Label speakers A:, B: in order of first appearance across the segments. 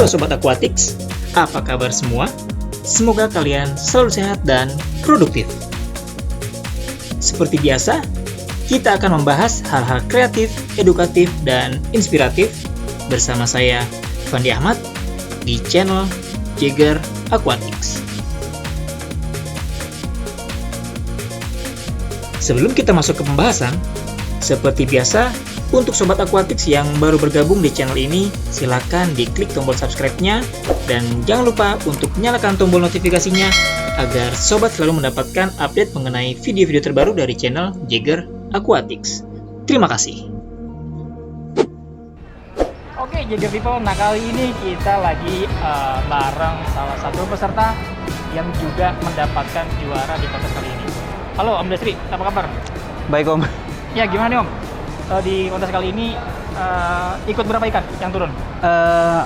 A: Halo Sobat Aquatics, apa kabar semua? Semoga kalian selalu sehat dan produktif. Seperti biasa, kita akan membahas hal-hal kreatif, edukatif, dan inspiratif bersama saya, Fandi Ahmad, di channel Jaeger Aquatics. Sebelum kita masuk ke pembahasan, seperti biasa, untuk Sobat Aquatics yang baru bergabung di channel ini, silakan diklik tombol subscribe-nya dan jangan lupa untuk nyalakan tombol notifikasinya agar Sobat selalu mendapatkan update mengenai video-video terbaru dari channel Jaeger Aquatics. Terima kasih.
B: Oke, Jaeger People, nah kali ini kita lagi bareng salah satu peserta yang juga mendapatkan juara di kontes kali ini. Halo Om Desri, apa kabar?
C: Baik Om.
B: Ya gimana nih Om? Di kontes kali ini ikut berapa ikan yang turun?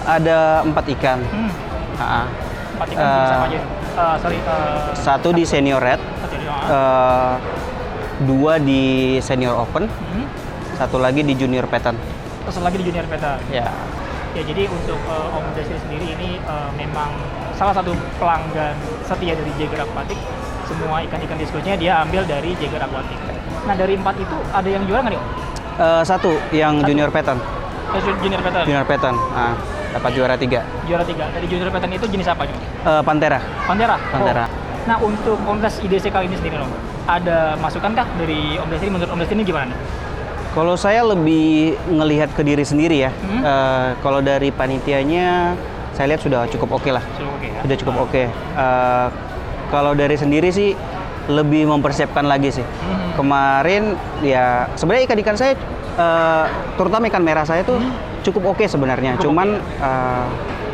C: Ada 4 ikan.
B: 4 ikan jenis apa aja?
C: Satu di senior red, 2 di senior open, satu lagi di junior pattern.
B: Terus lagi di junior pattern.
C: Ya.
B: Ya jadi untuk Om Desri sendiri ini memang salah satu pelanggan setia dari Jaeger Aquatics. Semua ikan-ikan diskusinya dia ambil dari Jaeger Aquatics. Nah dari 4 itu ada yang juara nggak nih Om?
C: Satu yang junior pattern.
B: Junior pattern.
C: Junior pattern. Dapat juara 3.
B: Juara 3. Dari junior pattern itu jenis apa nih?
C: Pantera.
B: Pantera.
C: Pantera.
B: Nah untuk kontes IDC kali ini sendiri Om, ada masukan kah dari Om Desri? Menurut Om Desri ini gimana nih?
C: Kalau saya lebih ngelihat ke diri sendiri ya. Kalau dari panitianya, saya lihat sudah cukup oke lah. Sudah cukup oke. Kalau dari sendiri sih lebih mempersiapkan lagi sih. Kemarin ya sebenarnya ikan-ikan saya terutama ikan merah saya tuh cukup oke sebenarnya. Cuman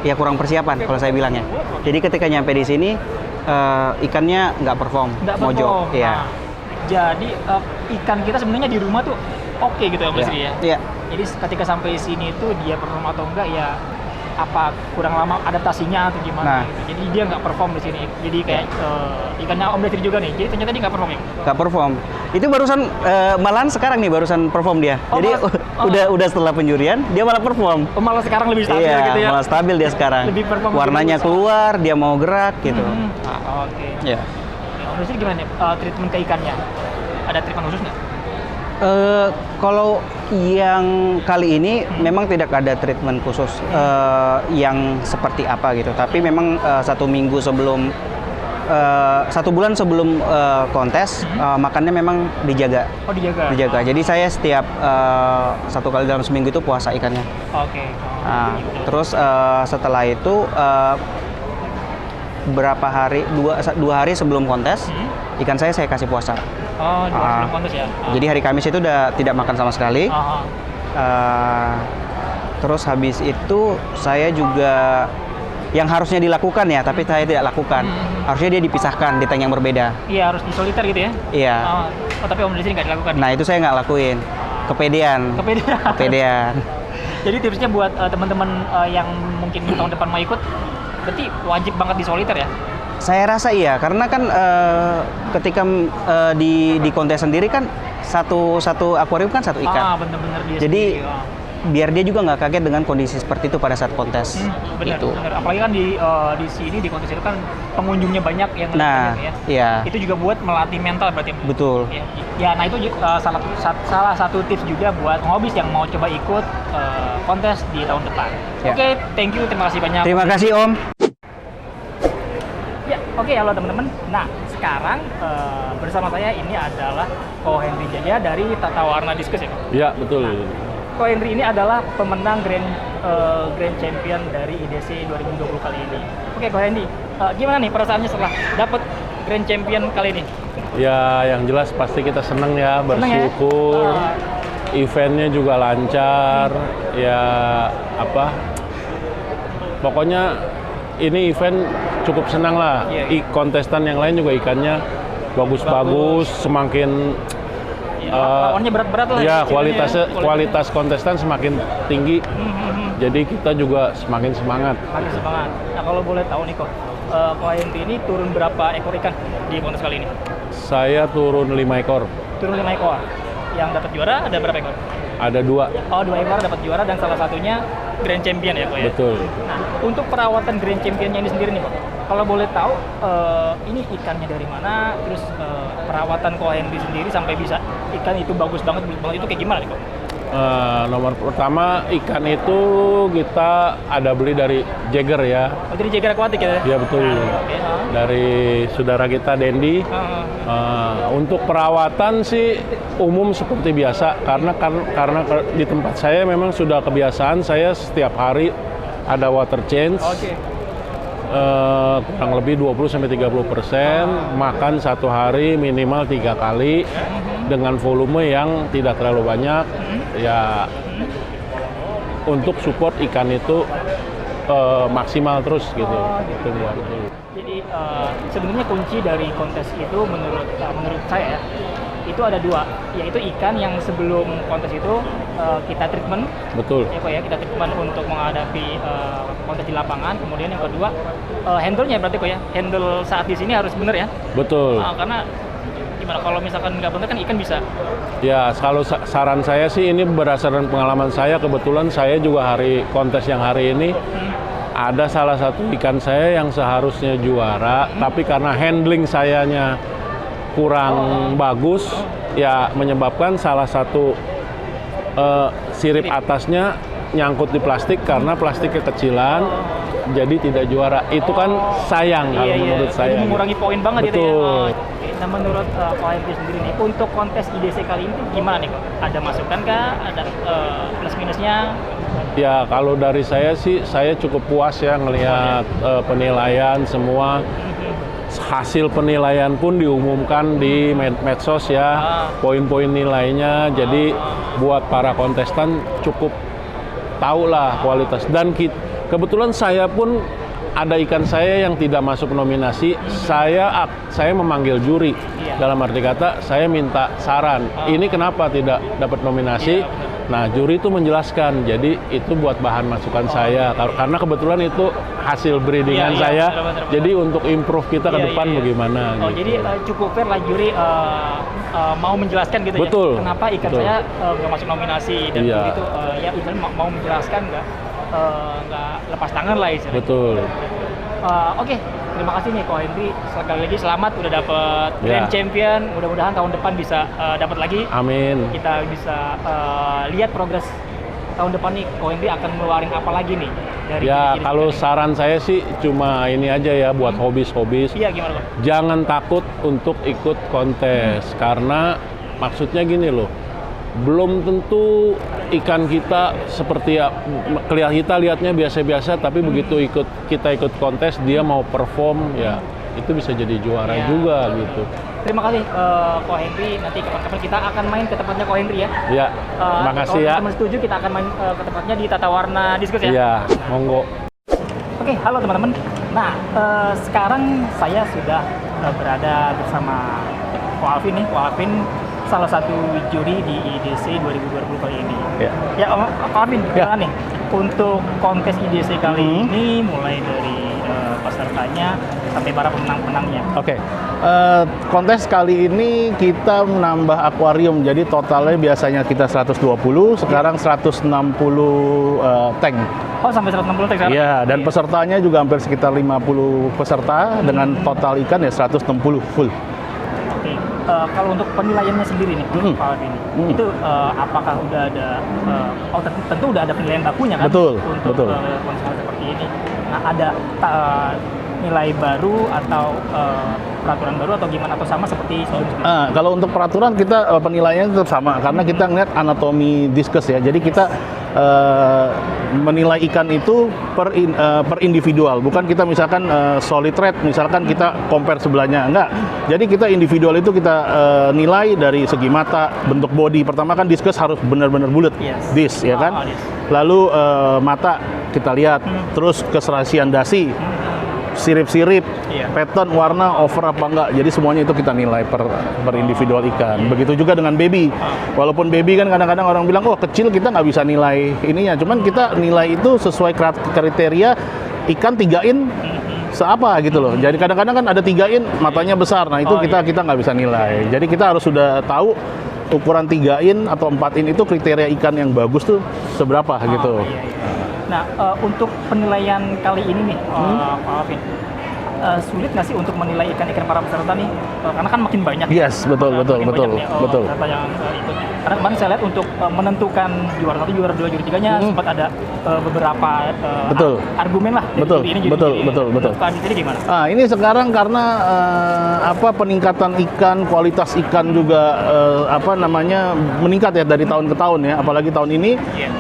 C: ya kurang persiapan kalau saya bilangnya. Jadi ketika nyampe di sini ikannya nggak perform, mojok. Iya.
B: Jadi ikan kita sebenarnya di rumah tuh oke gitu ya Om Desri ya.
C: Iya.
B: Jadi ketika sampai sini tuh dia perform atau enggak ya apa kurang lama adaptasinya atau gimana gitu. Jadi dia nggak perform di sini. Jadi kayak ikannya Om Desri juga nih. Jadi ternyata dia nggak perform ya? Nggak
C: perform. Itu barusan malahan sekarang nih barusan perform dia. Jadi udah setelah penjurian dia malah perform.
B: Malah sekarang lebih stabil gitu ya?
C: Malah stabil dia sekarang.
B: Lebih perform.
C: Warnanya keluar, dia mau gerak gitu.
B: Oke.
C: Ya.
B: Om Desri gimana nih treatment ke ikannya? Ada treatment khusus nggak?
C: Kalau yang kali ini memang tidak ada treatment khusus yang seperti apa gitu. Tapi memang 1 minggu sebelum 1 bulan sebelum kontes makannya memang dijaga.
B: Oh dijaga.
C: Dijaga. Jadi saya setiap 1 kali dalam seminggu itu puasa ikannya.
B: Oke.
C: Terus setelah itu berapa hari 2 hari sebelum kontes ikan saya kasih puasa.
B: Oh, 2 hari sebelum kontes ya.
C: Jadi hari Kamis itu udah tidak makan sama sekali. Terus habis itu saya juga yang harusnya dilakukan ya, tapi saya tidak lakukan. Harusnya dia dipisahkan di tank yang berbeda.
B: Iya, harus di soliter gitu ya?
C: Iya.
B: Tapi Om Desri nggak dilakukan?
C: Nah, itu saya nggak lakuin. Kepedean.
B: Jadi tipsnya buat teman-teman yang mungkin tahun depan mau ikut, berarti wajib banget di soliter ya?
C: Saya rasa iya, karena kan ketika di kontes sendiri kan satu akuarium kan 1 ikan.
B: Bener-bener dia
C: jadi
B: sendiri,
C: biar dia juga nggak kaget dengan kondisi seperti itu pada saat kontes.
B: Bener. Apalagi kan di sini di kontes itu kan pengunjungnya banyak yang ya.
C: Iya.
B: Itu juga buat melatih mental berarti.
C: Betul.
B: Ya, nah itu salah satu tips juga buat hobis yang mau coba ikut kontes di tahun depan.
C: Ya.
B: Oke, thank you, terima kasih banyak.
C: Terima kasih Om.
B: Oke, halo teman-teman. Nah, sekarang bersama saya ini adalah Ko Henry Jaya dari Tata Warna Diskus ya?
D: Iya, betul.
B: Nah, Ko Henry ini adalah pemenang Grand Champion dari IDC 2020 kali ini. Oke, Ko Henry, gimana nih perasaannya setelah dapat Grand Champion kali ini?
D: Ya, yang jelas pasti kita seneng ya, bersyukur. Eventnya juga lancar. Ya, pokoknya ini event cukup senang lah. Kontestan yang lain juga ikannya bagus-bagus, semakin
B: lawannya berat-berat lah.
D: Ya, kualitas kontestan semakin tinggi. Jadi kita juga semakin semangat.
B: Nah, kalau boleh tahu nih Ko Henry ini turun berapa ekor ikan di kontes kali ini?
D: Saya turun 5 ekor.
B: Turun 5 ekor. Yang dapat juara ada berapa ekor?
D: Ada 2.
B: Oh, 2 ekor dapat juara dan salah satunya Grand Champion ya, Pak ya?
D: Betul.
B: Nah, untuk perawatan Grand Championnya ini sendiri nih, Pak. Kalau boleh tahu, ini ikannya dari mana? Terus perawatan Ko Henry sendiri sampai bisa ikan itu bagus banget itu kayak gimana nih, Pak?
D: Nomor pertama, ikan itu kita ada beli dari Jaeger ya.
B: Oh, dari Jaeger Aquatic ya?
D: Iya betul.
B: Oke.
D: Dari saudara kita Dendi. Untuk perawatan sih umum seperti biasa karena di tempat saya memang sudah kebiasaan saya setiap hari ada water change.
B: Oke.
D: Kurang lebih 20-30%, makan satu hari minimal 3 kali dengan volume yang tidak terlalu banyak ya, untuk support ikan itu maksimal terus gitu.
B: Jadi sebenarnya kunci dari kontes itu menurut saya ya, itu ada 2, yaitu ikan yang sebelum kontes itu kita treatment.
D: Betul.
B: Ya Pak ya, kita treatment untuk menghadapi kontes di lapangan. Kemudian yang kedua, handle-nya berarti Pak ya, handle saat di sini harus benar ya.
D: Betul.
B: Karena gimana kalau misalkan nggak benar kan ikan bisa.
D: Ya, kalau saran saya sih ini berdasarkan pengalaman saya, kebetulan saya juga kontes yang hari ini ada salah satu ikan saya yang seharusnya juara, tapi karena handling sayanya kurang bagus, ya menyebabkan salah satu sirip atasnya nyangkut di plastik karena plastiknya kecilan, jadi tidak juara. Itu kan sayang kalau menurut saya.
B: Jadi mengurangi poin banget.
D: Betul.
B: Gitu ya. Nah, menurut Ko Henry sendiri nih, untuk kontes IDC kali ini gimana nih Kok? Ada masukan kah? Ada plus minusnya?
D: Ya, kalau dari saya sih, saya cukup puas ya ngelihat penilaian semua. Hasil penilaian pun diumumkan di medsos ya, poin-poin nilainya. Jadi buat para kontestan cukup tahulah kualitas. Dan kebetulan saya pun ada ikan saya yang tidak masuk nominasi. Saya memanggil juri. Dalam arti kata, saya minta saran. Ini kenapa tidak dapat nominasi? Nah, juri itu menjelaskan, jadi itu buat bahan masukan saya, karena kebetulan itu hasil breedingan saya, jadi untuk improve kita ke depan bagaimana.
B: Oh, gitu. Jadi cukup fair lah juri mau menjelaskan gitu.
D: Betul.
B: Ya, kenapa ikan saya nggak masuk nominasi, dan begitu ya Ivan mau menjelaskan nggak lepas tangan lah istilahnya.
D: Betul.
B: Oke, terima kasih nih Ko Henry, sekali lagi selamat udah dapet Grand Champion. Mudah-mudahan tahun depan bisa dapat lagi.
D: Amin.
B: Kita bisa lihat progres tahun depan nih, Ko Henry akan ngeluarin apa lagi nih dari
D: kalau saran saya sih cuma ini aja ya, buat hobis.
B: Iya, gimana Pak?
D: Jangan takut untuk ikut kontes, karena maksudnya gini loh, belum tentu ikan kita seperti ya, kita lihatnya biasa-biasa, tapi begitu kita ikut kontes, dia mau perform ya, itu bisa jadi juara juga gitu.
B: Terima kasih Ko Henry, nanti kapan-kapan kita akan main ke tempatnya Ko Henry ya.
D: Iya, makasih ya.
B: Kalau teman setuju, kita akan main ke tempatnya di Tata Warna Diskus ya.
D: Iya, monggo.
B: Oke, halo teman-teman. Nah, sekarang saya sudah berada bersama Ko Alvin nih. Ko Alvin salah satu juri di IDC 2020 kali ini. Ya, Ko Alvin, gimana nih untuk kontes IDC kali ini, mulai dari pesertanya sampai para pemenang-pemenangnya?
E: Oke. Kontes kali ini kita menambah akuarium, jadi totalnya biasanya kita 120, sekarang 160 tank.
B: Oh, sampai 160 tank sekarang?
E: Iya, dan pesertanya juga hampir sekitar 50 peserta dengan total ikan ya 160 full.
B: Oke. Kalau untuk penilaiannya sendiri nih, Pak Alvin, itu apakah udah ada, tentu udah ada penilaian bakunya kan?
E: Betul,
B: untuk kontes seperti ini. Nah, ada nilai baru atau peraturan baru atau gimana, atau sama seperti sebelumnya?
E: Kalau untuk peraturan kita penilaiannya tetap sama, karena kita ngeliat anatomi diskus ya. Jadi kita menilai ikan itu per individual, bukan kita misalkan solid rate, misalkan kita compare sebelahnya, enggak. Jadi kita individual itu kita nilai dari segi mata, bentuk body. Pertama kan diskus harus benar-benar bulat, dis ya kan. Lalu mata kita lihat, terus keserasian dasi, sirip-sirip, pattern, warna, over apa enggak. Jadi semuanya itu kita nilai per individual ikan. Begitu juga dengan baby. Walaupun baby kan kadang-kadang orang bilang, oh kecil kita nggak bisa nilai ininya. Cuman kita nilai itu sesuai kriteria ikan 3 in seapa gitu loh. Jadi kadang-kadang kan ada 3 in matanya besar. Nah itu kita nggak bisa nilai. Jadi kita harus sudah tahu ukuran 3 in atau 4 in itu kriteria ikan yang bagus tuh seberapa gitu.
B: Iya, iya. Nah, untuk penilaian kali ini nih, Pak Alvin, sulit nggak sih untuk menilai ikan-ikan para peserta nih? Karena kan makin banyak.
E: Yes, betul.
B: Peserta yang ikut. Karena kemarin saya lihat untuk menentukan juara 1, juara 2, juara 3-nya sempat ada beberapa argumen lah.
E: Betul.
B: Pak Andi gimana?
E: Ini sekarang karena peningkatan ikan, kualitas ikan juga meningkat ya dari tahun ke tahun ya. Apalagi tahun ini.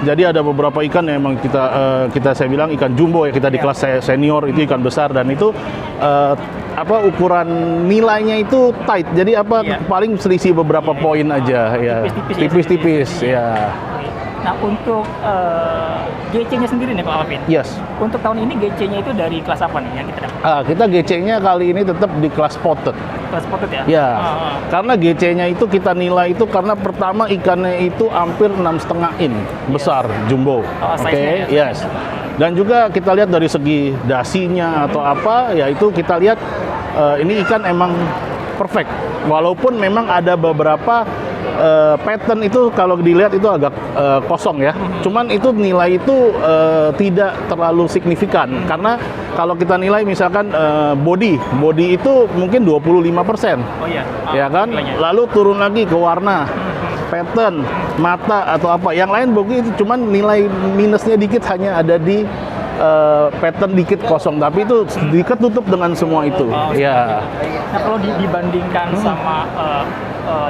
E: Jadi ada beberapa ikan yang memang saya bilang ikan jumbo ya, kita di kelas senior itu ikan besar, dan itu ukuran nilainya itu tight. Jadi paling selisih beberapa poin aja ya. Tipis-tipis ya.
B: Nah, untuk GC-nya sendiri nih Pak Alvin.
E: Yes.
B: Untuk tahun ini GC-nya itu dari kelas apa nih yang kita dapat?
E: Kita GC-nya kali ini tetap di kelas spotted.
B: Kelas spotted ya?
E: Ya. Karena GC-nya itu kita nilai itu karena pertama ikannya itu hampir 6,5 in besar, jumbo. Oke, yes. Dan juga kita lihat dari segi dasinya atau apa, ya itu kita lihat ini ikan emang perfect. Walaupun memang ada beberapa pattern itu kalau dilihat itu agak kosong ya. Cuman itu nilai itu tidak terlalu signifikan. Karena kalau kita nilai misalkan body itu mungkin 25%.
B: Oh iya.
E: Ya kan? Lalu turun lagi ke warna, pattern, mata atau apa. Yang lain begitu, cuman nilai minusnya dikit hanya ada di pattern dikit kosong, tapi itu sedikit tutup dengan semua itu. Ya.
B: Nah, kalau dibandingkan sama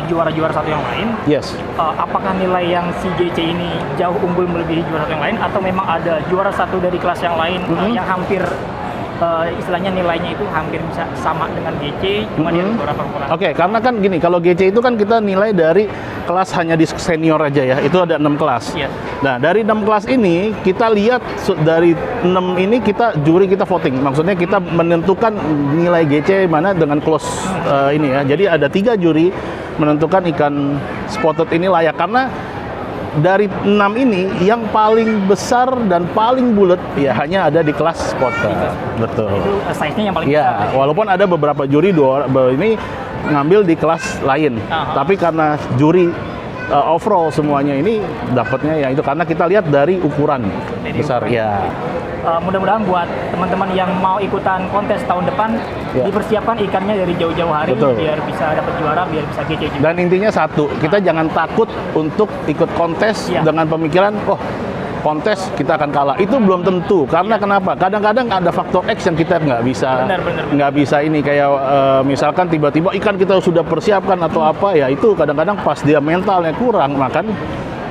B: juara-juara satu yang lain,
E: yes.
B: Apakah nilai yang si GC ini jauh unggul melebihi juara satu yang lain, atau memang ada juara satu dari kelas yang lain yang hampir istilahnya nilainya itu hampir bisa sama dengan GC, cuma dia ada beberapa kekurangan?
E: Oke, karena kan gini, kalau GC itu kan kita nilai dari kelas hanya di senior aja ya, itu ada 6 kelas.
B: Yes.
E: Nah, dari 6 kelas ini, kita lihat dari 6 ini juri kita voting. Maksudnya kita menentukan nilai GC mana dengan close ini ya. Jadi ada 3 juri menentukan ikan spotted ini layak, karena dari 6 ini yang paling besar dan paling bulat ya hanya ada di kelas spotted. Betul.
B: Itu size-nya yang paling
E: ya,
B: besar.
E: walaupun ada beberapa juri ini ngambil di kelas lain. Tapi karena juri overall semuanya ini dapatnya ya itu karena kita lihat dari ukuran besar ya.
B: Mudah-mudahan buat teman-teman yang mau ikutan kontes tahun depan dipersiapkan ikannya dari jauh-jauh hari.
E: Betul.
B: Biar bisa dapat juara, biar bisa GC juga.
E: Dan intinya satu, kita jangan takut untuk ikut kontes dengan pemikiran kontes kita akan kalah. Itu belum tentu, karena kenapa? Kadang-kadang ada faktor X yang kita nggak bisa ini, kayak misalkan tiba-tiba ikan kita sudah persiapkan atau apa ya, itu kadang-kadang pas dia mentalnya kurang makan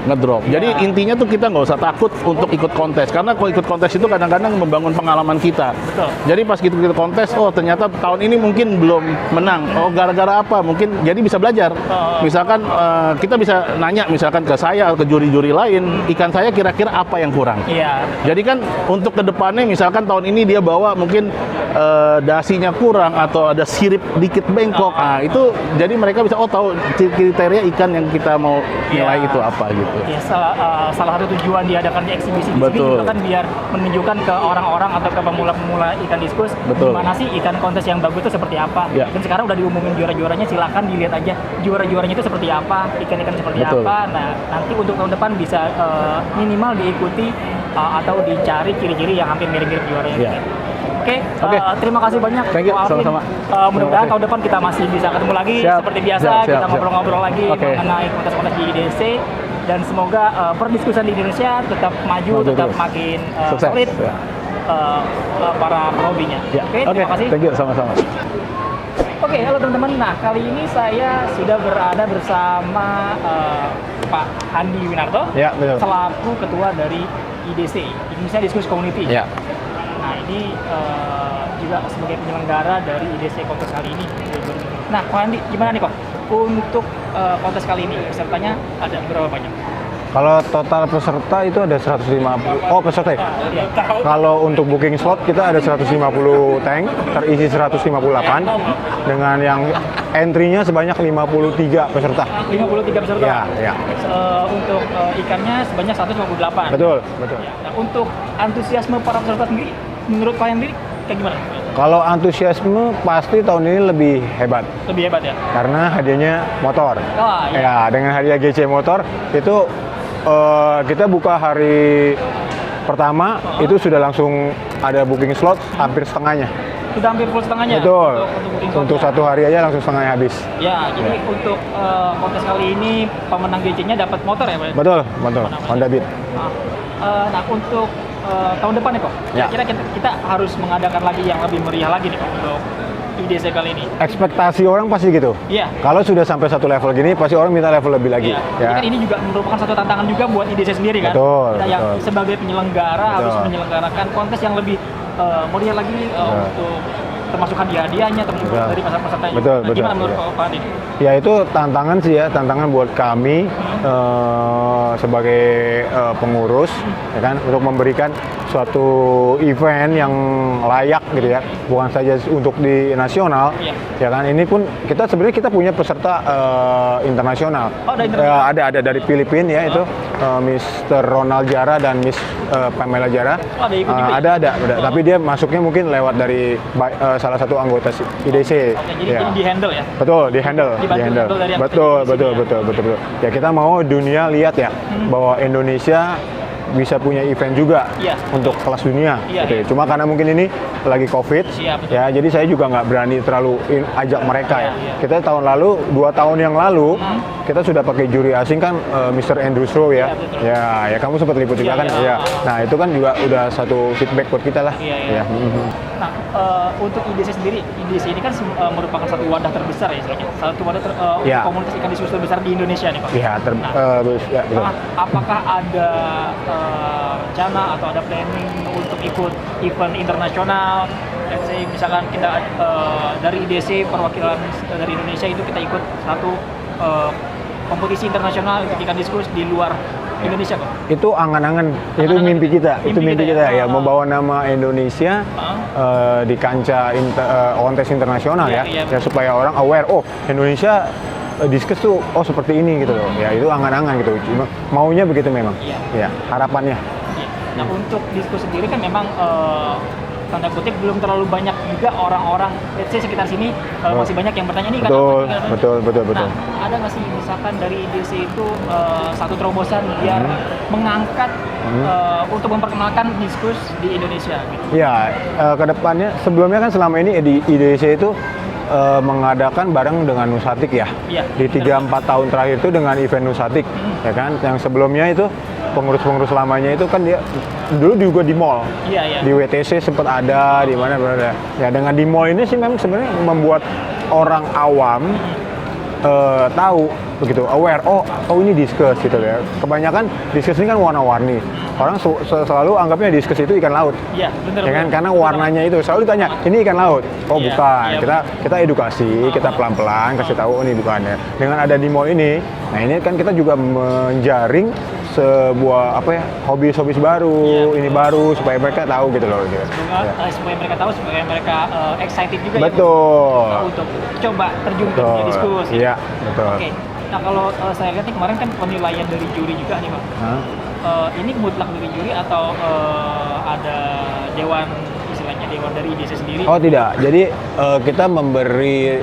E: ngedrop. Jadi intinya tuh kita nggak usah takut untuk ikut kontes, karena kalau ikut kontes itu kadang-kadang membangun pengalaman kita.
B: Betul.
E: Jadi pas kita kontes, ternyata tahun ini mungkin belum menang. Gara-gara apa? Mungkin jadi bisa belajar. Misalkan kita bisa nanya misalkan ke saya atau ke juri-juri lain, ikan saya kira-kira apa yang kurang.
B: Iya.
E: Jadi kan untuk kedepannya misalkan tahun ini dia bawa mungkin dasinya kurang atau ada sirip dikit bengkok. Nah, itu jadi mereka bisa tahu kriteria ikan yang kita mau nilai itu apa gitu.
B: Ya, salah satu tujuan diadakannya eksibisi di sini
E: Betul.
B: juga kan biar menunjukkan ke orang-orang atau ke pemula-pemula ikan diskus gimana sih ikan kontes yang bagus itu seperti apa. Dan sekarang udah diumumin juara-juaranya, silakan dilihat aja juara-juaranya itu seperti apa, ikan-ikan seperti apa. Nah, nanti untuk tahun depan bisa minimal diikuti atau dicari ciri-ciri yang hampir mirip-mirip juaranya. Oke. Terima kasih banyak
E: Thank you,
B: Pak Alvin.
E: sama-sama.
B: Mudah-mudahan tahun depan kita masih bisa ketemu lagi. Seperti biasa kita ngobrol-ngobrol lagi mengenai kontes-kontes di IDC. Dan semoga perdiskusian di Indonesia tetap maju, tetap makin solid para pehobinya. Oke, terima kasih.
E: Thank you, sama-sama.
B: Oke, halo teman-teman. Nah, kali ini saya sudah berada bersama Pak Andi Winarto, selaku ketua dari IDC, Indonesia Diskus Community. Nah, ini juga sebagai penyelenggara dari IDC kontes kali ini. Nah, Pak Andi, gimana nih Pak? Untuk kontes kali ini pesertanya ada berapa banyak?
F: Kalau total peserta itu ada 150. Oh, peserta ya? Kalau untuk booking slot kita ada 150 tank, terisi 158 dengan yang entry-nya sebanyak 53 peserta.
B: 53 peserta?
F: Ya.
B: Untuk ikannya sebanyak 158.
F: Betul.
B: Nah, untuk antusiasme para peserta sendiri, menurut Pak Hendri kayak gimana?
F: Kalau antusiasme pasti tahun ini lebih hebat.
B: Lebih hebat ya?
F: Karena hadiahnya motor.
B: Oh, iya.
F: Ya, dengan hadiah GC motor itu kita buka hari pertama itu sudah langsung ada booking slot hampir setengahnya.
B: Sudah hampir full setengahnya?
F: Betul.
B: Untuk
F: Untuk satu hari aja langsung setengahnya habis.
B: Ya, jadi untuk kontes kali ini pemenang GC-nya dapat motor ya, Pak?
F: Betul. Honda Beat.
B: Nah, untuk tahun depan nih, Kok.
F: Ya.
B: Kira-kira kita harus mengadakan lagi yang lebih meriah lagi nih, Kok, untuk IDC kali ini.
F: Ekspektasi orang pasti gitu.
B: Iya.
F: Kalau sudah sampai satu level gini, pasti orang minta level lebih lagi.
B: Iya.
F: Ya.
B: Jadi kan ini juga merupakan satu tantangan juga buat IDC sendiri kan.
F: Betul,
B: Kita yang
F: betul.
B: sebagai penyelenggara harus
F: Betul.
B: menyelenggarakan kontes yang lebih meriah lagi untuk termasuk hadiah-hadiahnya, termasuk
F: Betul.
B: dari peserta-pesertanya.
F: Betul,
B: Nah,
F: betul,
B: gimana menurut
F: betul.
B: Pak Adi?
F: Ya itu tantangan sih ya, tantangan buat kami sebagai pengurus, ya kan, untuk memberikan suatu event yang layak gitu ya, bukan saja untuk di nasional,
B: Iya.
F: ya kan. Ini pun kita sebenarnya kita punya peserta internasional.
B: Oh, ada internasional?
F: Ada dari Filipina ya itu Mr. Ronald Jara dan Miss Pamela Jara.
B: Oh, ada ikut juga ya?
F: Ada. Tapi dia masuknya mungkin lewat dari salah satu anggota IDC.
B: Oke, jadi
F: Ya.
B: ini di-handle ya?
F: Betul, di handle.
B: Dibantu dari
F: Betul.
B: aktivitas
F: Ya kita mau dunia lihat ya bahwa Indonesia bisa punya event juga
B: Iya.
F: untuk kelas dunia.
B: Iya,
F: gitu ya.
B: iya.
F: Cuma karena mungkin ini lagi COVID,
B: Iya, betul.
F: ya jadi saya juga nggak berani terlalu ajak mereka
B: Iya,
F: ya.
B: iya.
F: Kita tahun lalu, 2 tahun yang lalu, kita sudah pakai juri asing kan, Mr. Andrew Stroh
B: Iya,
F: ya.
B: betul.
F: Ya kamu sempat liput juga
B: Iya,
F: kan?
B: iya.
F: Ya. Nah itu kan juga udah satu feedback buat kita lah.
B: Iya.
F: Ya.
B: Nah, untuk IDC sendiri, IDC ini kan merupakan satu wadah terbesar ya istilahnya. Satu wadah
F: Ya.
B: untuk komunitas ikan diskusi terbesar di Indonesia nih, Pak.
F: Iya,
B: Nah,
F: ya, betul.
B: apakah ada rencana atau ada planning untuk ikut event internasional? Let's say misalkan kita dari IDC perwakilan dari Indonesia itu kita ikut satu kompetisi internasional untuk ikan diskusi di luar Indonesia, kok.
F: Itu angan-angan, itu
B: Angan-angan.
F: mimpi kita, itu
B: Mimpi
F: mimpi
B: kita
F: kita
B: ya?
F: ya, membawa nama Indonesia di kancah kontes internasional
B: Iya,
F: ya,
B: iya,
F: ya supaya orang aware, oh Indonesia diskus tuh, oh seperti ini gitu loh, ya itu angan-angan gitu, cuma maunya begitu memang,
B: Iya.
F: ya harapannya.
B: Iya. Nah, untuk diskusi sendiri kan memang tanda kutip belum terlalu banyak juga orang-orang, let's say sekitar sini masih banyak yang bertanya nih kan
F: Betul,
B: apa sih,
F: betul.
B: Nah, ada nggak sih misalkan dari IDC itu satu terobosan biar mengangkat untuk memperkenalkan diskus di Indonesia gitu?
F: Ya, kedepannya sebelumnya kan selama ini di IDC itu mengadakan bareng dengan Nusatik ya.
B: Iya,
F: Di 3-4 tahun terakhir itu dengan event Nusatik, ya kan. Yang sebelumnya itu pengurus-pengurus lamanya itu kan dia dulu juga di mall.
B: Iya.
F: Di WTC sempat ada, di mana berada. Ya dengan di mall ini sih memang sebenarnya membuat orang awam tahu begitu, aware, oh ini diskus gitu ya. Kebanyakan diskus ini kan warna-warni. Orang selalu anggapnya diskus itu ikan laut.
B: Iya, benar.
F: Ya kan, karena warnanya itu selalu ditanya, ini ikan laut? Oh
B: Iya,
F: bukan,
B: iya,
F: kita edukasi, kita pelan-pelan kasih tahu, oh, ini bukannya. Dengan ada di mall ini, nah ini kan kita juga menjaring sebuah apa ya, hobis baru,
B: Iya.
F: ini baru supaya mereka tahu gitu loh. Gitu. Ya.
B: Supaya mereka tahu, supaya mereka excited juga
F: Betul.
B: ya untuk coba terjun ke dunia diskus.
F: Iya, betul.
B: Oke. Nah, kalau saya lihat nih kemarin kan penilaian dari juri juga nih, Pak.
F: Hah?
B: Ini mutlak dari juri atau ada dewan, istilahnya dewan dari IDC sendiri?
F: Oh tidak, jadi kita memberi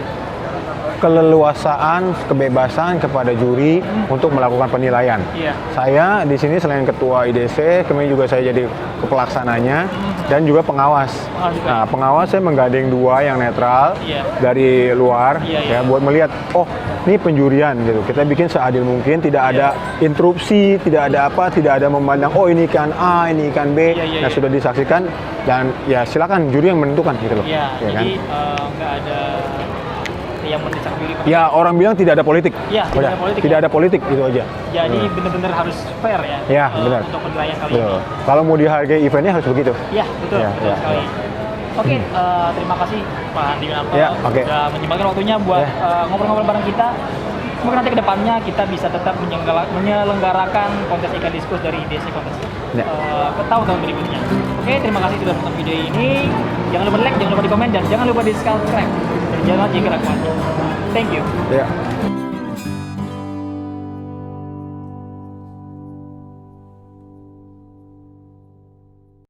F: keleluasaan, kebebasan kepada juri untuk melakukan penilaian.
B: Iya.
F: Saya di sini selain ketua IDC, kemudian juga saya jadi kepelaksananya dan juga pengawas.
B: Oh, juga.
F: Nah, pengawas saya menggandeng 2 yang netral
B: Iya.
F: dari luar,
B: Iya, iya.
F: ya buat melihat, oh ini penjurian gitu. Kita bikin seadil mungkin, tidak ada interupsi, tidak ada apa, tidak ada memandang, oh ini ikan A, ini ikan B.
B: Iya, iya,
F: Nah
B: iya.
F: sudah disaksikan dan ya silakan juri yang menentukan gitu loh.
B: Iya,
F: Ya kan?
B: jadi nggak ada yang mendesak juri. Pak.
F: Ya orang bilang tidak ada politik.
B: Iya, tidak
F: Udah,
B: ada politik,
F: Tidak
B: ya.
F: ada politik itu aja.
B: Jadi benar-benar harus fair ya.
F: Ya, benar.
B: Untuk penilaian kali
F: Betul.
B: ini.
F: Kalau mau dihargai eventnya harus begitu.
B: Iya, betul,
F: Ya,
B: betul
F: ya,
B: sekali.
F: ya.
B: Oke, terima kasih Pak Andi Winarto
F: Ya, oke.
B: sudah menyempatkan waktunya buat
F: Ya.
B: ngobrol-ngobrol bareng kita. Semoga nanti ke depannya kita bisa tetap menyelenggarakan kontes ikan diskus dari IDC kontes
F: Ya.
B: ke tahun-tahun berikutnya. Oke, terima kasih sudah menonton video ini. Jangan lupa like, jangan lupa di komen, dan jangan lupa di subscribe dari channel Jager Aquatic. Thank you.
F: Ya.